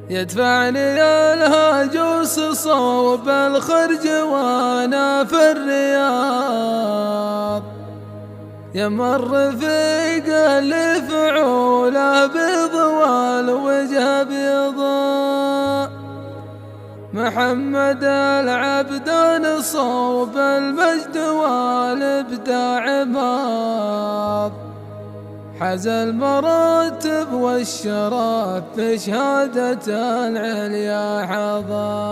يدفعني الهاجوس صوب الخرج وانا في الرياض، يمر رفيق اللي فعوله بيض والوجه بيضاء، محمد العبدان صوب المجد والابداع ماض، حاز المراتب والشرف في شهادة العليا حظى.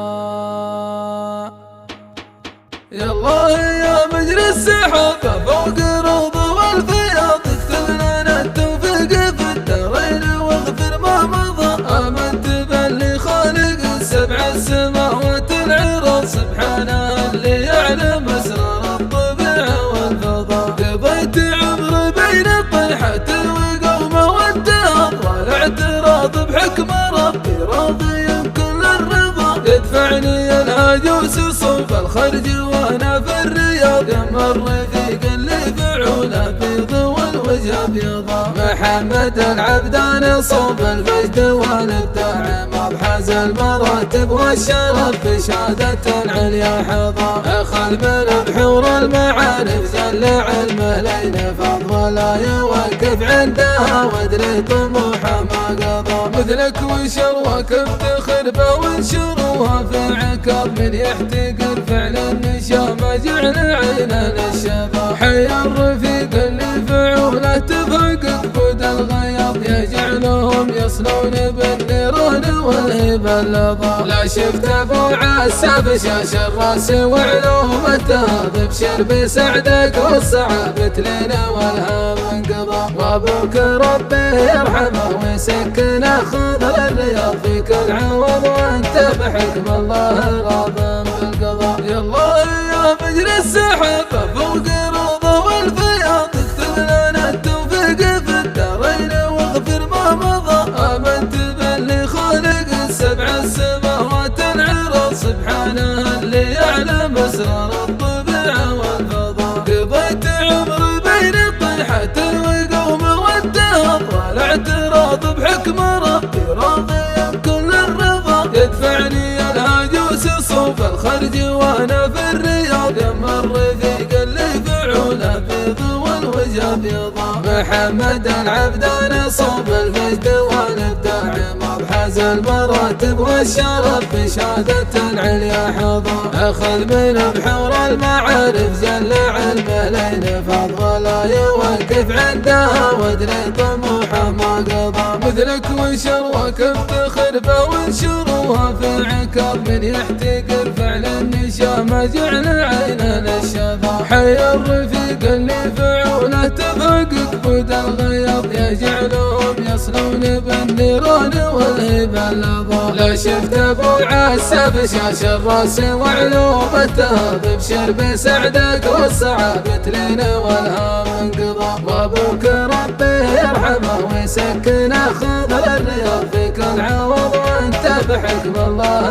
يا الله يا مجري السحابة فوق روض والفياض، اكتب لنا التوفيق في الدارين واغفر ما مضى. آمنت باللي خالق السبع السماوات العراض، سبحانه اللي يعلم أسرار الطبيعة والفضاء. قضيت عمري بين الطيحة والقومة والدهر، والاعتراض بحكم ربي راضي كل الرضا. يدفعني الهاجوس صوب الخرج وانا في الرياض، يمر رفيق اللي فعوله بيض والوجه بيضاء، محمد العبدان صوب المجد والابداع ماض، حاز المراتب والشرف في شهادة العليا حظى. اخذ من بحور المعارف زل علمه لين فض، ولا يوقف عندها وادري طموحه ما قضى. مثلك وشروك افتخر به وانشروها في عكاظ، من يحتقر فعل النشامة جعل عينه للشظى. حي الرفيق اللي فعوله تفقق بود الغياض، يجعلهم يصلون بالنيران والهبة اللظى. لا شفت ابو عسى بشاش الراس وعلومته، ابشر بسعدك والصعاب تلينا والهام انقضى. وابوك ربي يرحمه ويسكنه خضر الرياض، في كل عوض وانت بحكم الله راض بالقضاء. يا الله يا مجري السحابة فوق روضه والفياض، اكتب لنا التوفيق في الدارين واغفر ما مضى. آمنت باللي خالق السبع السماوات العراض، سبحانه اللي يعلم أسرار الطبيعة والفضاء. قضيت عمري بين الطيحة والقومة والدهر، والاعتراض بحكم ربي راضي كل الرضا. يدفعني الهاجوس صوب الخرج وانا في الرياض، يمر رفيق اللي فعوله بيض والوجه بيضاء، محمد العبدان صوب المجد والابداع ماض، حاز المراتب والشرف في شهادة العليا حظى. اخذ من بحور المعارف زل علمه لين فض، ولا يوقف عندها وادري طموحه ما قضى. مثلك وشروك افتخر به وانشروها في عكاظ، من يحتقر فعل النشامة جعل عينه للشظى. حي الرفيق اللي فعوله تفقق بود الغياض، يجعلهم يصلون بالنيران والهبة اللظى. لا شفت ابو عسى بشاش الراس وعلومته، ابشر بسعدك والصعاب تلينا والهام انقضى. وابوك ربي يرحمه ويسكنه خضر الرياض، في كل عوض وانت بحكم الله